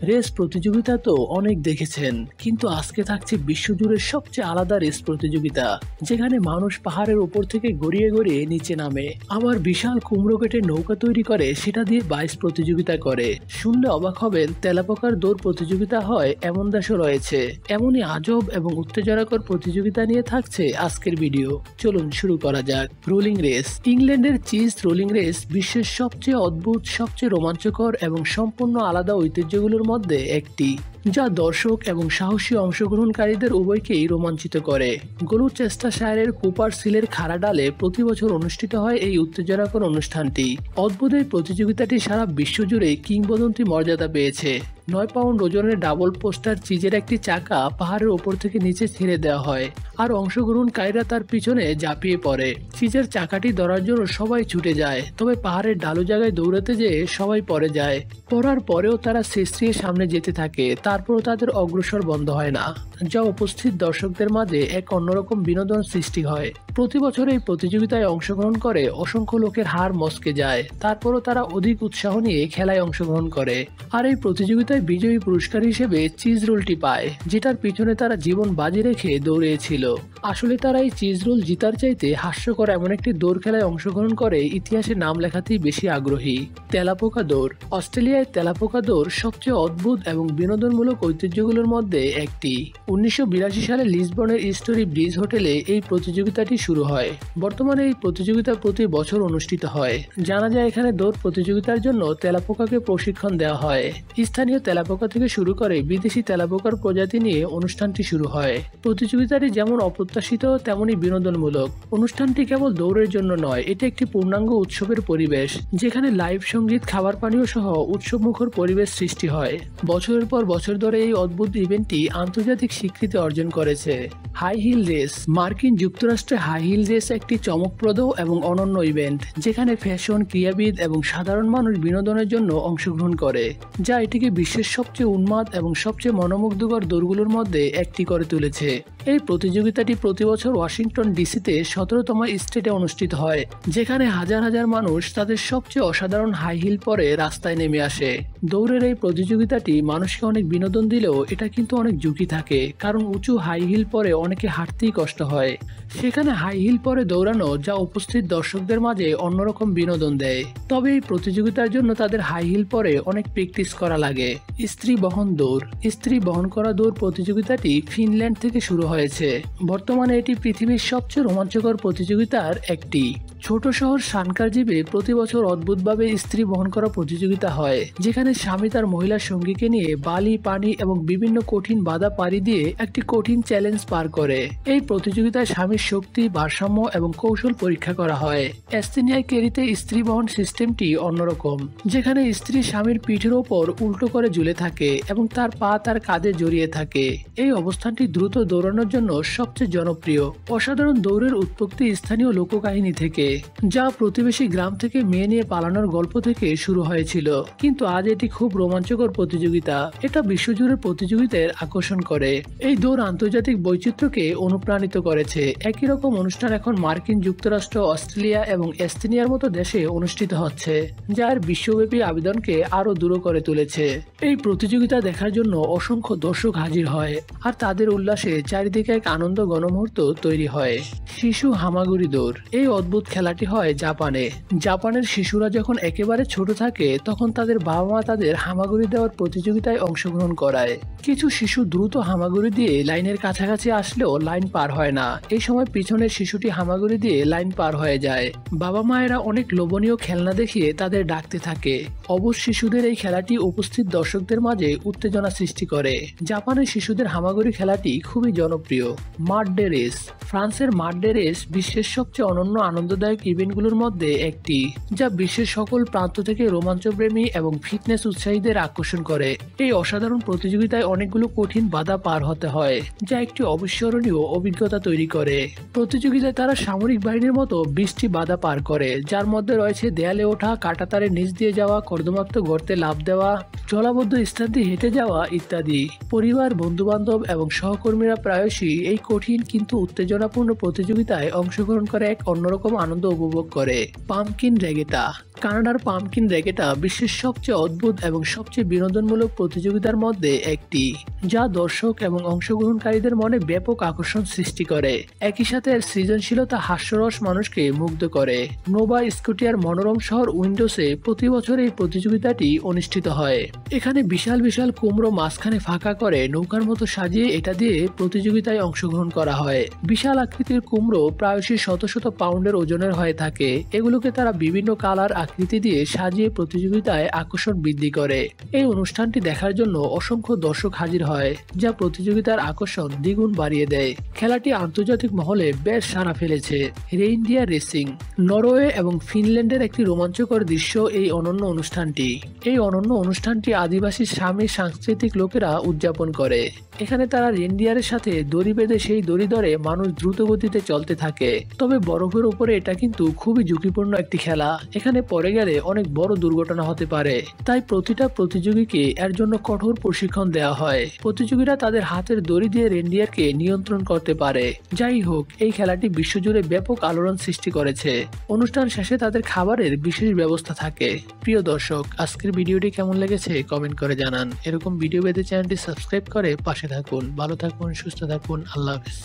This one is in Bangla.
রেস প্রতিযোগিতা তো অনেক দেখেছেন, কিন্তু আজকে থাকছে বিশ্বজুড়ে সবচেয়ে আলাদা রেস প্রতিযোগিতা, যেখানে মানুষ পাহাড়ের উপর থেকে গড়িয়ে গড়িয়ে নিচে নামে, আবার বিশাল কুমড়ো কেটে নৌকা তৈরি করে সেটা দিয়ে বাইস প্রতিযোগিতা করে। শুনলে অবাক হবেন, তেলাপোকার দৌড় প্রতিযোগিতা হয় এমন দেশও রয়েছে। এমনই আজব এবং উত্তেজনাকর প্রতিযোগিতা নিয়ে থাকছে আজকের ভিডিও। চলুন শুরু করা যাক। Rolling race. ইংল্যান্ডের চিজ রোলিং রেস বিশ্বের সবচেয়ে অদ্ভুত, সবচেয়ে রোমাঞ্চকর এবং সম্পূর্ণ আলাদা ঐতিহ্যগুলোর মধ্যে একটি, যা দর্শক এবং সাহসী অংশগ্রহণকারীদের উভয়কেই রোমাঞ্চিত করে। গ্লুচেস্টারশায়ারের কুপার সিলের খাড়া ডালে প্রতি বছর অনুষ্ঠিত হয় এই উত্তেজনাকর অনুষ্ঠানটি। অদ্ভুত এই প্রতিযোগিতাটি সারা বিশ্বজুড়ে কিংবদন্তি মর্যাদা পেয়েছে। 9 পাউন্ড ওজনের ডাবল পোস্টার চিজের একটি চাকা পাহাড়ের ওপর থেকে নিচে ছেড়ে দেওয়া হয়, আর অংশগ্রহণকারীরা তার পিছনে ঝাঁপিয়ে পড়ে। চিজের চাকাটি ধরার জন্য সবাই ছুটে যায়, তবে পাহাড়ের ঢালু জায়গায় দৌড়াতে যেয়ে সবাই পড়ে যায়। পড়ার পরেও তারা শেষে সামনে যেতে থাকে, তারপরও তাদের অগ্রসর বন্ধ হয় না, যা উপস্থিত দর্শকদের মাঝে এক অন্যরকম বিনোদন সৃষ্টি হয়। প্রতি বছর এই প্রতিযোগিতায় অংশগ্রহণ করে অসংখ্য লোকের হাড় মচকে যায়, তারপরও তারা অধিক উৎসাহ নিয়ে খেলায় অংশগ্রহণ করে। আর এই প্রতিযোগিতায় বিজয়ী পুরস্কার হিসেবে চিজ রোলটি পায়, যেটার পিছনে তারা জীবন বাজি রেখে দৌড়িয়েছিল। আসলে তারা এই চিজ রোল জিতার চাইতে হাস্যকর এমন একটি দৌড় খেলায় অংশগ্রহণ করে ইতিহাসে নাম লেখাতেই বেশি আগ্রহী। তেলাপোকা দৌড়। অস্ট্রেলিয়ায় তেলাপোকা দৌড় সবচেয়ে অদ্ভুত এবং বিনোদনমূলক ঐতিহ্যগুলোর মধ্যে একটি। 1982 সালে লিসবনের স্টোরি ব্রিজ হোটেলে এই প্রতিযোগিতাটি শুরু হয়। বর্তমানে এই প্রতিযোগিতা প্রতি বছর অনুষ্ঠিত হয়। জানা যায় এখানে দৌড় প্রতিযোগিতার জন্য তেলাপোকাকে প্রশিক্ষণ দেওয়া হয়। স্থানীয় তেলাপোকা থেকে শুরু করে বিদেশি তেলাপোকার প্রজাতি নিয়ে অনুষ্ঠানটি শুরু হয়। প্রতিযোগিতাটি যেমন অপ্রত্যাশিত তেমনই বিনোদনমূলক। অনুষ্ঠানটি কেবল দৌড়ের জন্য নয়, এটি একটি পূর্ণাঙ্গ উৎসবের পরিবেশ, যেখানে লাইভ সঙ্গীত, খাবার পানীয় সহ উৎসবমুখর পরিবেশ সৃষ্টি হয়। বছরের পর বছর ধরে এই অদ্ভুত ইভেন্টটি আন্তর্জাতিক স্বীকৃতি অর্জন করেছে। High heel race. মার্কিন যুক্তরাষ্ট্রে হাই হিল রেস একটি চমকপ্রদ এবং অনন্য ইভেন্ট, যেখানে ফ্যাশন, ক্রীড়াবিদ এবং সাধারণ মানুষ বিনোদনের জন্য অংশগ্রহণ করে, যা এটিকে বিশ্বের সবচেয়ে উন্মাদ এবং সবচেয়ে মনোমুগ্ধকর দৌড়গুলোর মধ্যে একটি করে তুলেছে। এই প্রতিযোগিতাটি প্রতি বছর ওয়াশিংটন ডিসিতে 17তম স্টেটে অনুষ্ঠিত হয়, যেখানে হাজার হাজার মানুষ তাদের সবচেয়ে অসাধারণ হাই হিল পরে রাস্তায় নেমে আসে। দৌড়ের এই প্রতিযোগিতাটি মানুষকে অনেক বিনোদন দিলেও এটা কিন্তু অনেক ঝুঁকি থাকে, কারণ উঁচু হাই হিল পরে অনেকে হাঁটতেই কষ্ট হয়। সেখানে হাই হিল পরে দৌড়ানো, যা উপস্থিত দর্শকদের মাঝে অন্যরকম বিনোদন দেয়। তবে এই প্রতিযোগিতার জন্য তাদের হাই হিল পরে অনেক প্র্যাকটিস করা লাগে। স্ত্রী বহন দৌড়। স্ত্রী বহন করা দৌড় প্রতিযোগিতাটি ফিনল্যান্ড থেকে শুরু হয়েছে। বর্তমানে এটি পৃথিবীর সবচেয়ে রোমাঞ্চকর প্রতিযোগিতার একটি। ছোট শহর সানকারজিবে প্রতি বছর অদ্ভুতভাবে স্ত্রী বহন করা প্রতিযোগিতা হয়, যেখানে স্বামী তার মহিলা সঙ্গীকে নিয়ে বালি, পানি এবং বিভিন্ন কঠিন বাধা পাড়ি দিয়ে একটি কঠিন চ্যালেঞ্জ পার করে। এই প্রতিযোগিতায় স্বামীর শক্তি, ভারসাম্য এবং কৌশল পরীক্ষা করা হয়। এস্তোনিয়ায় কেরিতে স্ত্রী বহন সিস্টেমটি অন্যরকম, যেখানে স্ত্রী স্বামীর পিঠের ওপর উল্টো করে ঝুলে থাকে এবং তার পা তার কাঁধে জড়িয়ে থাকে। এই অবস্থানটি দ্রুত দৌড়ানোর জন্য সবচেয়ে জনপ্রিয়। অসাধারণ দৌড়ের উৎপত্তি স্থানীয় লোককাহিনী থেকে, যা প্রতিবেশী গ্রাম থেকে মেয়ে নিয়ে পালানোর গল্প থেকে শুরু হয়েছিল, কিন্তু আজ এটি খুব রোমাঞ্চকর প্রতিযোগিতা। এটা বিশ্বজুড়ে প্রতিযোগিতার আকর্ষণ করে। এই দৌড় আন্তর্জাতিক বৈচিত্র্যকে অনুপ্রাণিত করেছে। একই রকম অনুষ্ঠান এখন মার্কিন যুক্তরাষ্ট্র, অস্ট্রেলিয়া এবং এস্তোনিয়ার মতো দেশে অনুষ্ঠিত হচ্ছে, যার বিশ্বব্যাপী আবেদনকে আরো দূর করে তুলেছে। এই প্রতিযোগিতা দেখার জন্য অসংখ্য দর্শক হাজির হয়, আর তাদের উল্লাসে চারিদিকে এক আনন্দ গণমুহূর্ত তৈরি হয়। শিশু হামাগুড়ি দৌড়। এই অদ্ভুত খেলাটি হয় জাপানে। জাপানের শিশুরা যখন একেবারে ছোট থাকে, তখন তাদের বাবা মা তাদের হামাগুড়ি দেওয়ার প্রতিযোগিতায় অংশগ্রহণ করায়। কিছু শিশু দ্রুত হামাগুড়ি দিয়ে লাইনের কাছাকাছি আসলেও লাইন পার হয় না। এই সময় পিছনের শিশুটি হামাগুড়ি দিয়ে লাইন পার হয়ে যায়। বাবা মায়েরা অনেক লোভনীয় খেলনা দেখিয়ে তাদের ডাকতে থাকে। অবশ শিশুদের এই খেলাটি উপস্থিত দর্শকদের মাঝে উত্তেজনা সৃষ্টি করে। জাপানের শিশুদের হামাগুড়ি খেলাটি খুবই জনপ্রিয়। মাড ডে রেস। ফ্রান্সের মাড ডে রেস বিশ্বের সবচেয়ে অনন্য আনন্দদায়ক ইভেন্টগুলোর মধ্যে একটি, যা বিশ্বের সকল প্রান্ত থেকে রোমাঞ্চপ্রেমী এবং ফিটনেস উৎসাহীদের আকর্ষণ করে। এই অসাধারণ প্রতিযোগিতায় অনেকগুলো কঠিন বাধা পার হতে হয়, যা একটি অবিস্মরণীয় অভিজ্ঞতা তৈরি করে। প্রতিযোগিতায় তারা সামরিক বাহিনীর মতো 20টি বাধা পার করে, যার মধ্যে রয়েছে দেয়ালে ওঠা, কাঁটাতারের নিচ দিয়ে যাওয়া, কর্দমাক্ত গর্তে লাফ দেওয়া, জলাবদ্ধ স্থান দিয়ে হেঁটে যাওয়া ইত্যাদি। পরিবার, বন্ধুবান্ধব এবং সহকর্মীরা প্রায়শই এই কঠিন কিন্তু উত্তেজনাপূর্ণ প্রতিযোগিতায় অংশগ্রহণ করে এক অন্যরকম আনন্দ উপভোগ করে। পাম্পকিন রেগেটা। কানাডার পাম্পকিন রেগেটা বিশ্বের সবচেয়ে অদ্ভুত এবং সবচেয়ে বিনোদনমূলক প্রতিযোগিতার মধ্যে একটি, যা দর্শক এবং অংশগ্রহণকারীদের মনে ব্যাপক আকর্ষণ সৃষ্টি করে। একই সাথে এর সৃজনশীলতা হাস্যরস মানুষকে মুগ্ধ করে। নোভা স্কটিয়ার মনোরম শহর উইন্ডোসে প্রতি বছর এই প্রতিযোগিতাটি অনুষ্ঠিত হয়। এখানে বিশাল বিশাল কুমড়ো মাঝখানে ফাঁকা করে নৌকার মতো সাজিয়ে এটা দিয়ে প্রতিযোগিতায় অংশগ্রহণ করা হয়। বিশাল আকৃতির কুমড়ো প্রায়শই শত শত পাউন্ডের ওজনের হয়ে থাকে। এগুলোকে তারা বিভিন্ন কালার আকৃতি দিয়ে সাজিয়ে প্রতিযোগিতায় আকর্ষণ বৃদ্ধি করে। এই অনুষ্ঠানটি দেখার জন্য অসংখ্য দর্শক হাজির হয়, যা প্রতিযোগিতার আকর্ষণ দ্বিগুণ বাড়িয়ে দেয়। খেলাটি আন্তর্জাতিক মহলে বেশ সাড়া ফেলেছে। Reindeer racing. নরওয়ে এবং ফিনল্যান্ডের একটি রোমাঞ্চকর দৃশ্য এই অনন্য অনুষ্ঠানটি। এই অনন্য অনুষ্ঠানটি আদিবাসী সামি সাংস্কৃতিক লোকেরা উদযাপন করে। এখানে তারা রেইনডিয়ারের সাথে দড়ি বেঁধে সেই দড়ি ধরে মানুষ দ্রুত গতিতে চলতে থাকে। তবে বরফের উপরে এটা কিন্তু খুবই ঝুঁকিপূর্ণ একটি খেলা। এখানে পড়ে গেলে অনেক বড় দুর্ঘটনা হতে পারে। তাই প্রতিটা প্রতিযোগীকে এর জন্য কঠোর প্রশিক্ষণ দেওয়া হয়। প্রতিযোগীরা তাদের হাতের দড়ি দিয়ে রেইনডিয়ারকে নিয়ন্ত্রণ করতে পারে। যাই হোক, এই খেলাটি বিশ্বজুড়ে ব্যাপক আলোড়ন সৃষ্টি করেছে। অনুষ্ঠান শেষে তাদের খাবারের বিশেষ ব্যবস্থা থাকে। প্রিয় দর্শক, আজকের ভিডিওটি কেমন লেগেছে কমেন্ট করে জানান। এরকম ভিডিও পেতে চ্যানেলটি সাবস্ক্রাইব করে পাশে থাকুন। ভালো থাকুন, সুস্থ থাকুন। আল্লাহ হাফেজ।